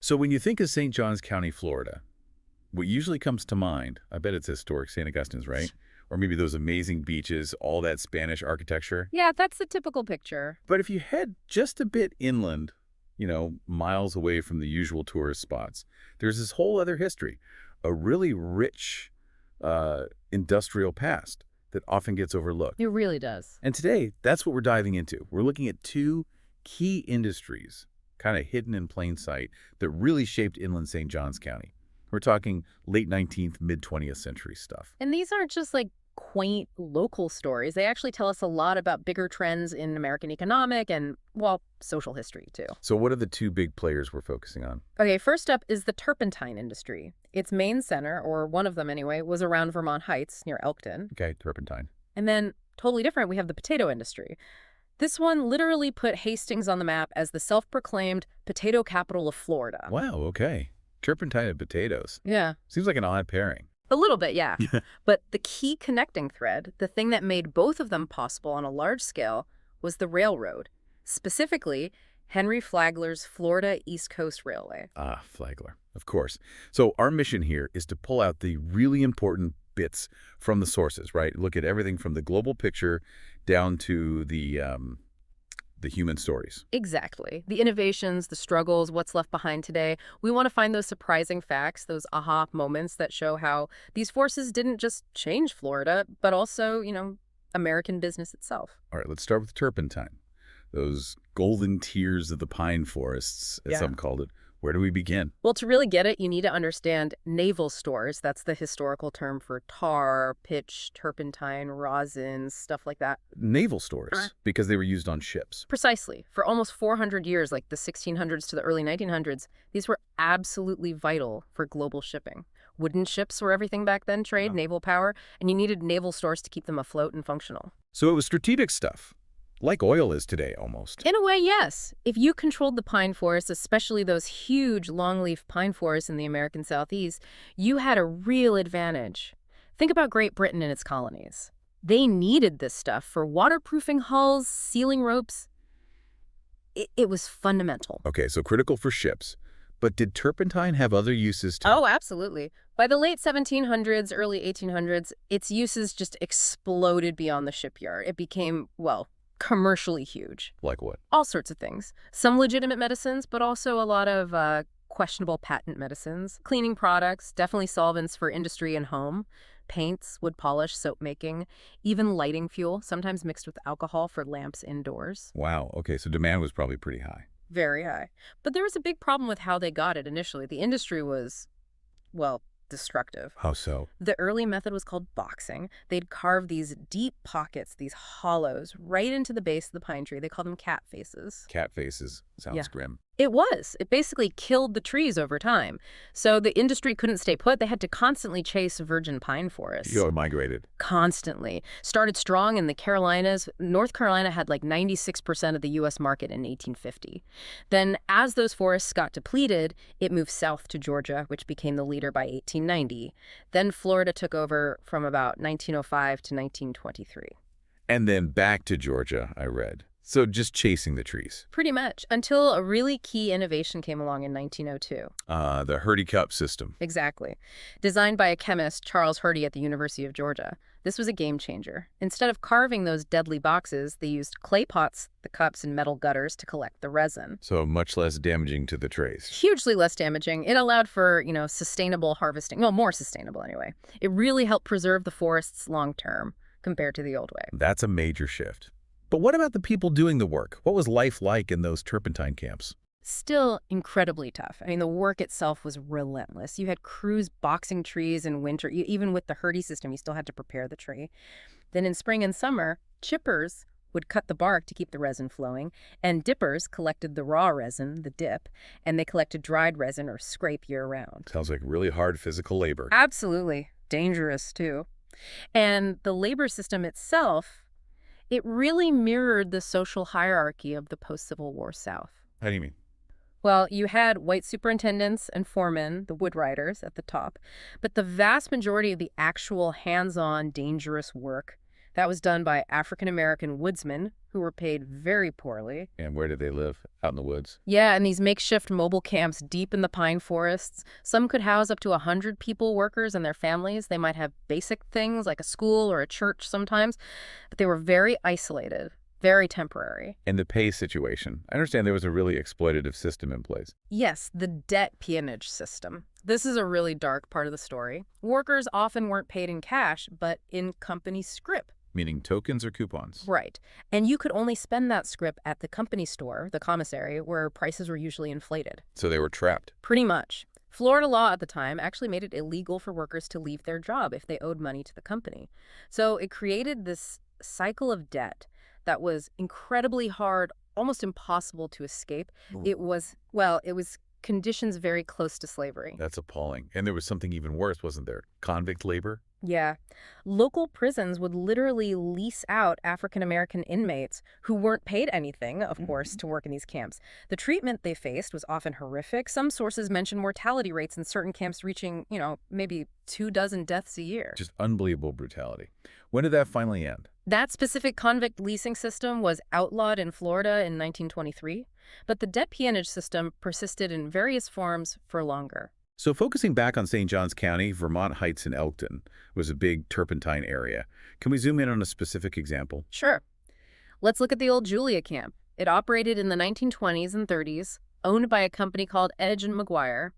So when you think of St. Johns County, Florida, what usually comes to mind, I bet it's historic St. Augustine's, right? Or maybe those amazing beaches, all that Spanish architecture. Yeah, that's the typical picture. But if you head just a bit inland, miles away from the usual tourist spots, there's this whole other history, a really rich industrial past that often gets overlooked. It really does. And today, that's what we're diving into. We're looking at two key industries, kind of hidden in plain sight, that really shaped inland St. Johns County. We're talking late 19th, mid-20th century stuff. And these aren't just like quaint local stories. They actually tell us a lot about bigger trends in American economic and, well, social history, too. So what are the two big players we're focusing on? Okay, first up is the turpentine industry. Its main center, or one of them anyway, was around Vermont Heights near Elkton. Okay, turpentine. And then, totally different, we have the potato industry. This one literally put Hastings on the map as the self-proclaimed potato capital of Florida. Wow, okay. Turpentine and potatoes. Yeah. Seems like an odd pairing. A little bit, yeah. But the key connecting thread, the thing that made both of them possible on a large scale, was the railroad. Specifically, Henry Flagler's Florida East Coast Railway. Ah, Flagler, of course. So our mission here is to pull out the really important bits from the sources, right? Look at everything from the global picture down to the human stories. Exactly. The innovations, the struggles, what's left behind today. We want to find those surprising facts, those aha moments that show how these forces didn't just change Florida, but also, American business itself. All right, let's start with turpentine. Those golden tears of the pine forests, as some called it. Where do we begin? Well, to really get it, you need to understand naval stores. That's the historical term for tar, pitch, turpentine, rosin, stuff like that. Naval stores, because they were used on ships. Precisely. For almost 400 years, like the 1600s to the early 1900s, these were absolutely vital for global shipping. Wooden ships were everything back then, trade, naval power, and you needed naval stores to keep them afloat and functional. So it was strategic stuff. Like oil is today, almost. In a way, yes. If you controlled the pine forests, especially those huge longleaf pine forests in the American Southeast, you had a real advantage. Think about Great Britain and its colonies. They needed this stuff for waterproofing hulls, sealing ropes. It was fundamental. Okay, so critical for ships. But did turpentine have other uses too? Oh, absolutely. By the late 1700s, early 1800s, its uses just exploded beyond the shipyard. It became, commercially huge. Like what? All sorts of things. Some legitimate medicines, but also a lot of questionable patent medicines. Cleaning products, definitely solvents for industry and home. Paints, wood polish, soap making. Even lighting fuel, sometimes mixed with alcohol for lamps indoors. Wow, okay, so demand was probably pretty high. Very high. But there was a big problem with how they got it initially. The industry was, destructive. How so? The early method was called boxing. They'd carve these deep pockets, these hollows, right into the base of the pine tree. They call them cat faces. Cat faces. Sounds grim. It was. It basically killed the trees over time. So the industry couldn't stay put. They had to constantly chase virgin pine forests. You migrated. Constantly. Started strong in the Carolinas. North Carolina had like 96% of the U.S. market in 1850. Then as those forests got depleted, it moved south to Georgia, which became the leader by 1890. Then Florida took over from about 1905 to 1923. And then back to Georgia, I read. So just chasing the trees. Pretty much, until a really key innovation came along in 1902. The Hurdy Cup system. Exactly. Designed by a chemist, Charles Hurdy, at the University of Georgia. This was a game changer. Instead of carving those deadly boxes, they used clay pots, the cups, and metal gutters to collect the resin. So much less damaging to the trays. Hugely less damaging. It allowed for, sustainable harvesting. Well, more sustainable anyway. It really helped preserve the forests long term compared to the old way. That's a major shift. But what about the people doing the work? What was life like in those turpentine camps? Still incredibly tough. I mean, the work itself was relentless. You had crews boxing trees in winter. Even with the Hurdy system, you still had to prepare the tree. Then in spring and summer, chippers would cut the bark to keep the resin flowing, and dippers collected the raw resin, the dip, and they collected dried resin or scrape year-round. Sounds like really hard physical labor. Absolutely. Dangerous, too. And the labor system itself, it really mirrored the social hierarchy of the post-Civil War South. How do you mean? Well, you had white superintendents and foremen, the wood riders, at the top, but the vast majority of the actual hands-on, dangerous work, That was done by African-American woodsmen who were paid very poorly. And where did they live? Out in the woods? Yeah, and these makeshift mobile camps deep in the pine forests. Some could house up to 100 people, workers, and their families. They might have basic things like a school or a church sometimes, but they were very isolated, very temporary. And the pay situation. I understand there was a really exploitative system in place. Yes, the debt peonage system. This is a really dark part of the story. Workers often weren't paid in cash, but in company scrip. Meaning tokens or coupons? Right. And you could only spend that scrip at the company store, the commissary, where prices were usually inflated. So they were trapped. Pretty much. Florida law at the time actually made it illegal for workers to leave their job if they owed money to the company. So it created this cycle of debt that was incredibly hard, almost impossible to escape. It was conditions very close to slavery. That's appalling. And there was something even worse, wasn't there? Convict labor? Yeah. Local prisons would literally lease out African-American inmates who weren't paid anything, of course, to work in these camps. The treatment they faced was often horrific. Some sources mention mortality rates in certain camps reaching, maybe 24 deaths a year. Just unbelievable brutality. When did that finally end? That specific convict leasing system was outlawed in Florida in 1923, but the debt peonage system persisted in various forms for longer. So focusing back on St. Johns County, Vermont Heights and Elkton was a big turpentine area. Can we zoom in on a specific example? Sure. Let's look at the old Julia camp. It operated in the 1920s and 30s, owned by a company called Edge and McGuire.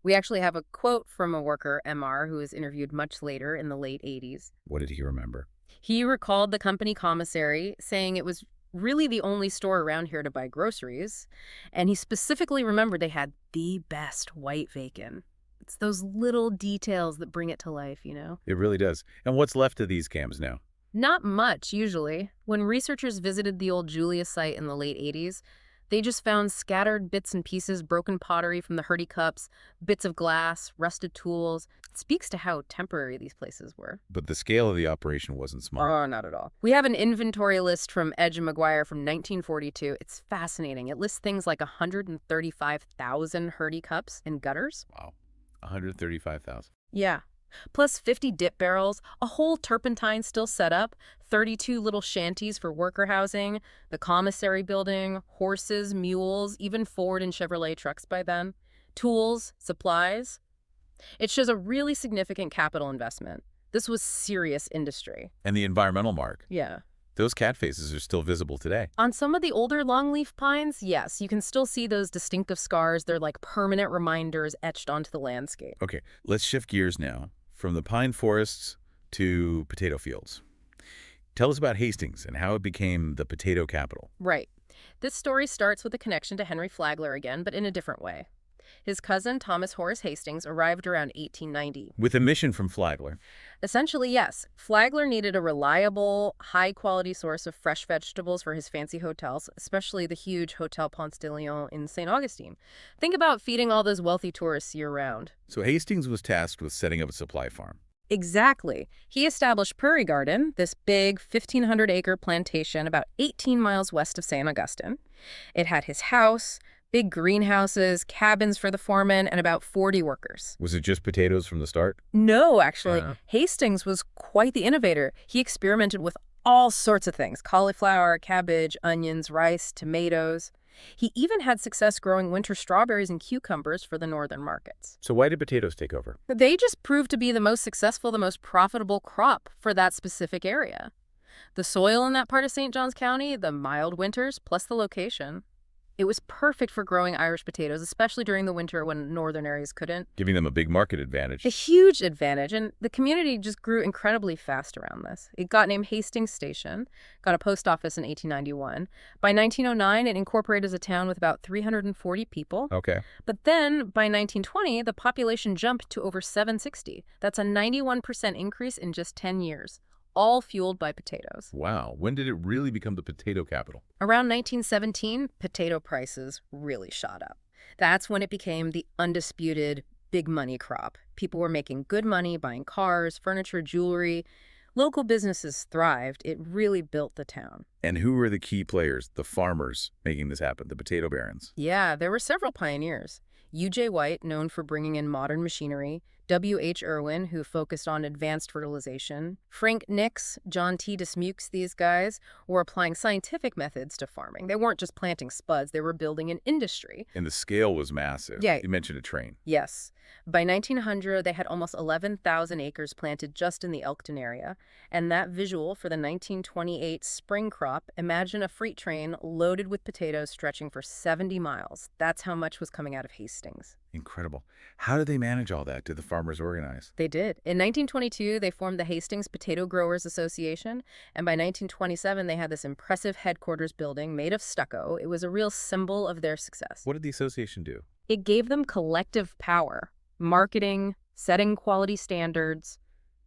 We actually have a quote from a worker, MR, who was interviewed much later in the late 80s. What did he remember? He recalled the company commissary, saying it was really the only store around here to buy groceries. And he specifically remembered they had the best white bacon. It's those little details that bring it to life, It really does. And what's left of these camps now? Not much, usually. When researchers visited the old Julia site in the late 80s, they just found scattered bits and pieces, broken pottery from the Hurdy cups, bits of glass, rusted tools. It speaks to how temporary these places were. But the scale of the operation wasn't small. Oh, not at all. We have an inventory list from Edge and McGuire from 1942. It's fascinating. It lists things like 135,000 Hurdy cups and gutters. Wow. 135,000. Yeah. Plus 50 dip barrels, a whole turpentine still set up, 32 little shanties for worker housing, the commissary building, horses, mules, even Ford and Chevrolet trucks by then, tools, supplies. It shows a really significant capital investment. This was serious industry. And the environmental mark. Yeah. Those cat faces are still visible today. On some of the older longleaf pines, yes, you can still see those distinctive scars. They're like permanent reminders etched onto the landscape. Okay, let's shift gears now from the pine forests to potato fields. Tell us about Hastings and how it became the potato capital. Right. This story starts with a connection to Henry Flagler again, but in a different way. His cousin, Thomas Horace Hastings, arrived around 1890. With a mission from Flagler. Essentially, yes. Flagler needed a reliable, high-quality source of fresh vegetables for his fancy hotels, especially the huge Hotel Ponce de Leon in St. Augustine. Think about feeding all those wealthy tourists year-round. So Hastings was tasked with setting up a supply farm. Exactly. He established Prairie Garden, this big 1,500-acre plantation about 18 miles west of St. Augustine. It had his house, big greenhouses, cabins for the foreman, and about 40 workers. Was it just potatoes from the start? No, actually. Hastings was quite the innovator. He experimented with all sorts of things: cauliflower, cabbage, onions, rice, tomatoes. He even had success growing winter strawberries and cucumbers for the northern markets. So why did potatoes take over? They just proved to be the most successful, the most profitable crop for that specific area. The soil in that part of St. Johns County, the mild winters, plus the location. It was perfect for growing Irish potatoes, especially during the winter when northern areas couldn't. Giving them a big market advantage. A huge advantage, and the community just grew incredibly fast around this. It got named Hastings Station, got a post office in 1891. By 1909, it incorporated as a town with about 340 people. Okay. But then, by 1920, the population jumped to over 760. That's a 91% increase in just 10 years. All fueled by potatoes. Wow. When did it really become the potato capital? Around 1917, potato prices really shot up. That's when it became the undisputed big money crop. People were making good money buying cars, furniture, jewelry. Local businesses thrived. It really built the town. And who were the key players, the farmers, making this happen, the potato barons? Yeah, there were several pioneers. U.J. White, known for bringing in modern machinery, W.H. Irwin, who focused on advanced fertilization. Frank Nix, John T. Dismukes, these guys were applying scientific methods to farming. They weren't just planting spuds, they were building an industry. And the scale was massive. Yeah. You mentioned a train. Yes. By 1900, they had almost 11,000 acres planted just in the Elkton area. And that visual for the 1928 spring crop, imagine a freight train loaded with potatoes stretching for 70 miles. That's how much was coming out of Hastings. Incredible. How did they manage all that? Did the farmers organize? They did. In 1922, they formed the Hastings Potato Growers Association, and by 1927, they had this impressive headquarters building made of stucco. It was a real symbol of their success. What did the association do? It gave them collective power, marketing, setting quality standards,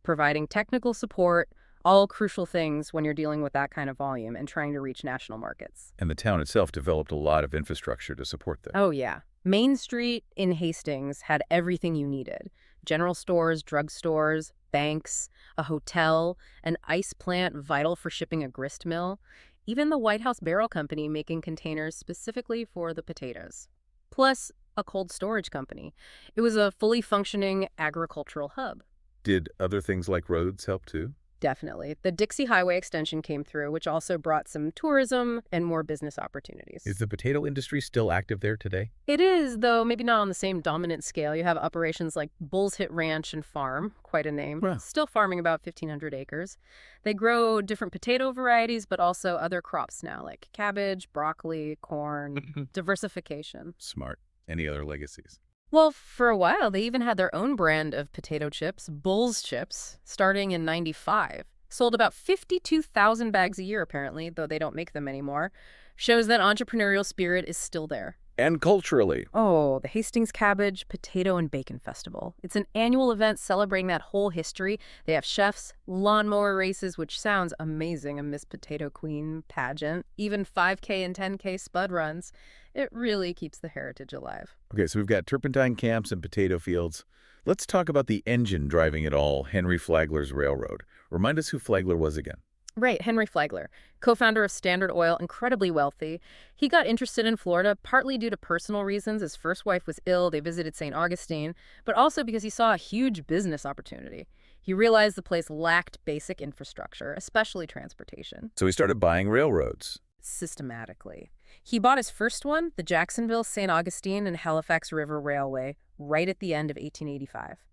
providing technical support, all crucial things when you're dealing with that kind of volume and trying to reach national markets. And the town itself developed a lot of infrastructure to support that. Oh, yeah. Main Street in Hastings had everything you needed. General stores, drugstores, banks, a hotel, an ice plant vital for shipping a grist mill, even the White House Barrel Company making containers specifically for the potatoes. Plus, a cold storage company. It was a fully functioning agricultural hub. Did other things like roads help too? Definitely. The Dixie Highway extension came through, which also brought some tourism and more business opportunities. Is the potato industry still active there today? It is, though maybe not on the same dominant scale. You have operations like Bull's Hit Ranch and Farm, quite a name, Wow. still farming about 1,500 acres. They grow different potato varieties, but also other crops now, like cabbage, broccoli, corn, diversification. Smart. Any other legacies? Well, for a while, they even had their own brand of potato chips, Bull's Chips, starting in '95. Sold about 52,000 bags a year, apparently, though they don't make them anymore. Shows that entrepreneurial spirit is still there. And culturally. Oh, the Hastings Cabbage, Potato, and Bacon Festival. It's an annual event celebrating that whole history. They have chefs, lawnmower races, which sounds amazing, a Miss Potato Queen pageant, even 5K and 10K spud runs. It really keeps the heritage alive. Okay, so we've got turpentine camps and potato fields. Let's talk about the engine driving it all, Henry Flagler's railroad. Remind us who Flagler was again. Right, Henry Flagler, co-founder of Standard Oil, incredibly wealthy. He got interested in Florida partly due to personal reasons. His first wife was ill. They visited St. Augustine, but also because he saw a huge business opportunity. He realized the place lacked basic infrastructure, especially transportation. So he started buying railroads. Systematically. He bought his first one, the Jacksonville, St. Augustine, and Halifax River Railway, right at the end of 1885.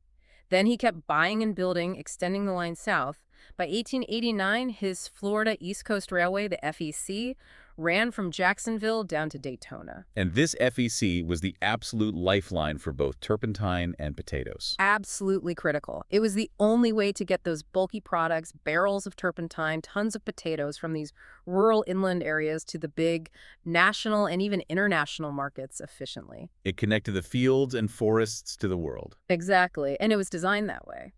Then he kept buying and building, extending the line south. By 1889, his Florida East Coast Railway, the FEC, ran from Jacksonville down to Daytona. And this FEC was the absolute lifeline for both turpentine and potatoes. Absolutely critical. It was the only way to get those bulky products, barrels of turpentine, tons of potatoes from these rural inland areas to the big national and even international markets efficiently. It connected the fields and forests to the world. Exactly, and it was designed that way.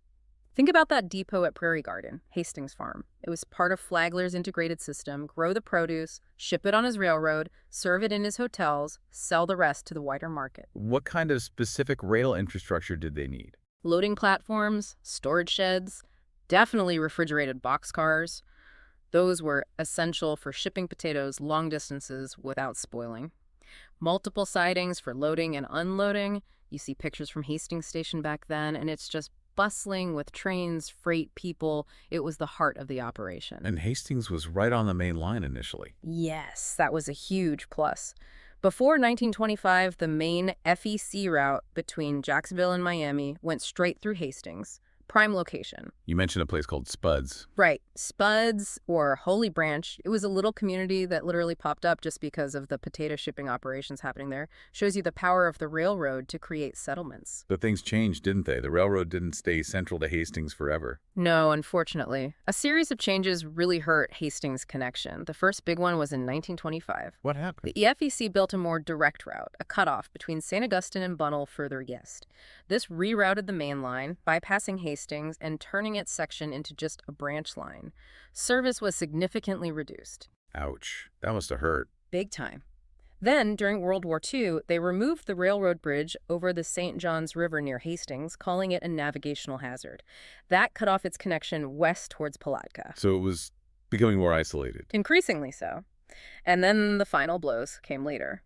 Think about that depot at Prairie Garden, Hastings Farm. It was part of Flagler's integrated system: grow the produce, ship it on his railroad, serve it in his hotels, sell the rest to the wider market. What kind of specific rail infrastructure did they need? Loading platforms, storage sheds, definitely refrigerated boxcars. Those were essential for shipping potatoes long distances without spoiling. Multiple sidings for loading and unloading. You see pictures from Hastings Station back then, and it's just bustling with trains, freight, people. It was the heart of the operation. And Hastings was right on the main line initially. Yes, that was a huge plus. Before 1925, the main FEC route between Jacksonville and Miami went straight through Hastings. Prime location. You mentioned a place called Spuds. Right. Spuds, or Holy Branch, it was a little community that literally popped up just because of the potato shipping operations happening there. Shows you the power of the railroad to create settlements. But things changed, didn't they? The railroad didn't stay central to Hastings forever. No, unfortunately. A series of changes really hurt Hastings' connection. The first big one was in 1925. What happened? The FEC built a more direct route, a cutoff between St. Augustine and Bunnell further east. This rerouted the main line, bypassing Hastings and turning its section into just a branch line. Service was significantly reduced. Ouch. That must have hurt. Big time. Then, during World War II, they removed the railroad bridge over the St. Johns River near Hastings, calling it a navigational hazard. That cut off its connection west towards Palatka. So it was becoming more isolated. Increasingly so. And then the final blows came later.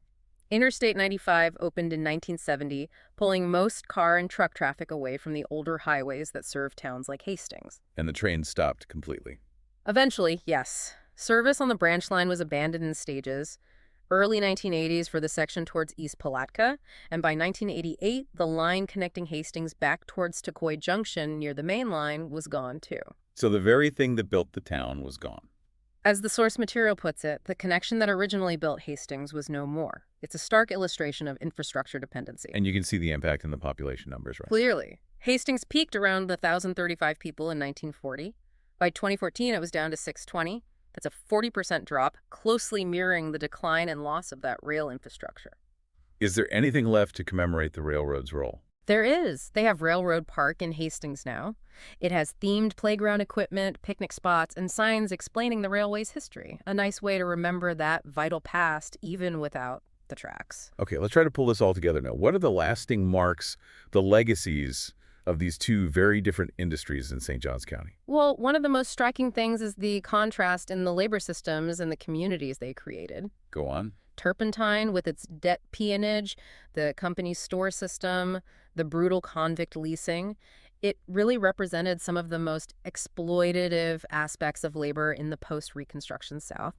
Interstate 95 opened in 1970, pulling most car and truck traffic away from the older highways that serve towns like Hastings. And the train stopped completely. Eventually, yes. Service on the branch line was abandoned in stages. Early 1980s for the section towards East Palatka, and by 1988, the line connecting Hastings back towards Tucoy Junction near the main line was gone too. So the very thing that built the town was gone. As the source material puts it, the connection that originally built Hastings was no more. It's a stark illustration of infrastructure dependency. And you can see the impact in the population numbers, right? Clearly. Hastings peaked around 1,035 people in 1940. By 2014, it was down to 620. That's a 40% drop, closely mirroring the decline and loss of that rail infrastructure. Is there anything left to commemorate the railroad's role? There is. They have Railroad Park in Hastings now. It has themed playground equipment, picnic spots, and signs explaining the railway's history. A nice way to remember that vital past, even without the tracks. Okay, let's try to pull this all together now. What are the lasting marks, the legacies of these two very different industries in St. Johns County? Well, one of the most striking things is the contrast in the labor systems and the communities they created. Go on. Turpentine with its debt peonage, the company's store system, the brutal convict leasing. It really represented some of the most exploitative aspects of labor in the post-Reconstruction South.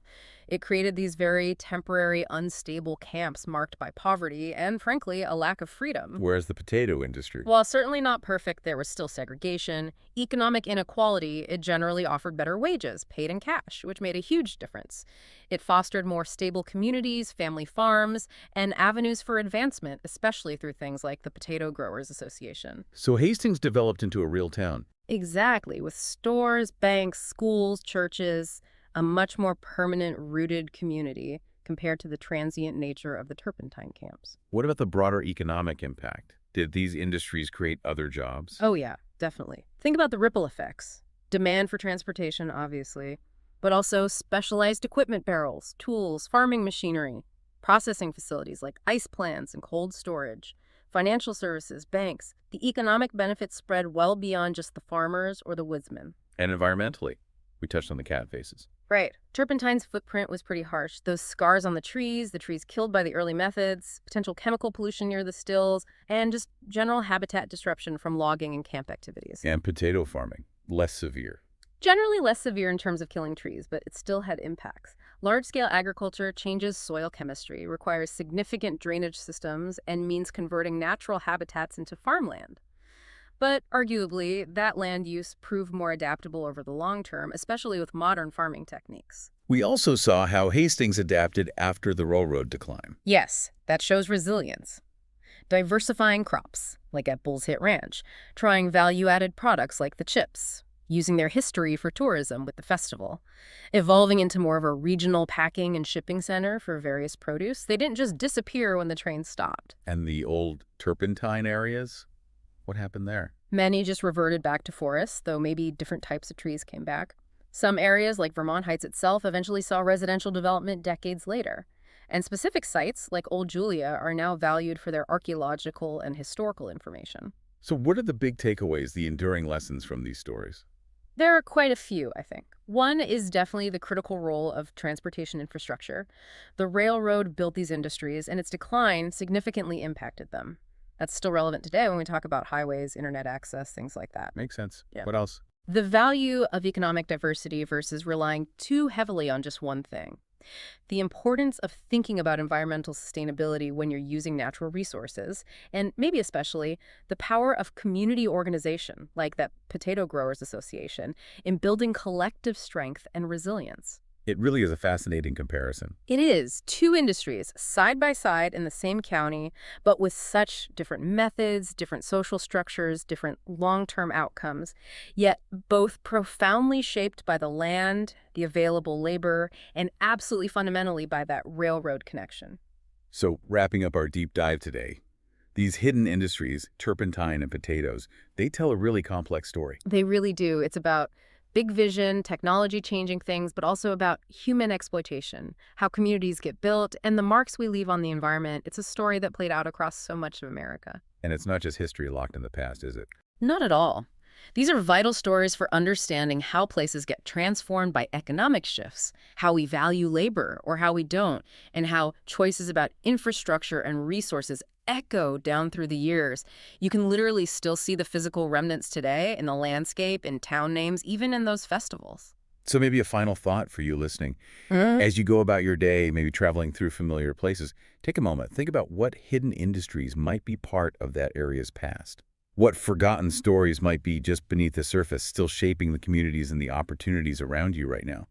It created these very temporary, unstable camps marked by poverty and, frankly, a lack of freedom. Whereas the potato industry? While certainly not perfect, there was still segregation, economic inequality. It generally offered better wages, paid in cash, which made a huge difference. It fostered more stable communities, family farms, and avenues for advancement, especially through things like the Potato Growers Association. So Hastings developed into a real town. Exactly, with stores, banks, schools, churches, a much more permanent, rooted community compared to the transient nature of the turpentine camps. What about the broader economic impact? Did these industries create other jobs? Oh yeah, definitely. Think about the ripple effects. Demand for transportation, obviously, but also specialized equipment barrels, tools, farming machinery, processing facilities like ice plants and cold storage, financial services, banks. The economic benefits spread well beyond just the farmers or the woodsmen. And environmentally? We touched on the cat faces. Right. Turpentine's footprint was pretty harsh. Those scars on the trees killed by the early methods, potential chemical pollution near the stills, and just general habitat disruption from logging and camp activities. And potato farming, less severe. Generally less severe in terms of killing trees, but it still had impacts. Large-scale agriculture changes soil chemistry, requires significant drainage systems, and means converting natural habitats into farmland. But arguably, that land use proved more adaptable over the long term, especially with modern farming techniques. We also saw how Hastings adapted after the railroad decline. Yes, that shows resilience. Diversifying crops, like at Bull's Hit Ranch, trying value-added products like the chips, using their history for tourism with the festival, evolving into more of a regional packing and shipping center for various produce. They didn't just disappear when the train stopped. And the old turpentine areas? What happened there? Many just reverted back to forests, though maybe different types of trees came back. Some areas, like Vermont Heights itself, eventually saw residential development decades later. And specific sites, like Old Julia, are now valued for their archaeological and historical information. So what are the big takeaways, the enduring lessons from these stories? There are quite a few, I think. One is definitely the critical role of transportation infrastructure. The railroad built these industries, and its decline significantly impacted them. That's still relevant today when we talk about highways, internet access, things like that. Makes sense. Yeah. What else? The value of economic diversity versus relying too heavily on just one thing. The importance of thinking about environmental sustainability when you're using natural resources, and maybe especially the power of community organization, like that Potato Growers Association, in building collective strength and resilience. It really is a fascinating comparison. It is. Two industries, side by side in the same county, but with such different methods, different social structures, different long-term outcomes, yet both profoundly shaped by the land, the available labor, and absolutely fundamentally by that railroad connection. So, wrapping up our deep dive today, these hidden industries, turpentine and potatoes, they tell a really complex story. They really do. It's about big vision, technology changing things, but also about human exploitation, how communities get built, and the marks we leave on the environment. It's a story that played out across so much of America. And it's not just history locked in the past, is it? Not at all. These are vital stories for understanding how places get transformed by economic shifts, how we value labor or how we don't, and how choices about infrastructure and resources echo down through the years. You can literally still see the physical remnants today in the landscape, in town names, even in those festivals. So maybe a final thought for you listening. Mm. As you go about your day, maybe traveling through familiar places, take a moment. Think about what hidden industries might be part of that area's past. What forgotten stories might be just beneath the surface, still shaping the communities and the opportunities around you right now.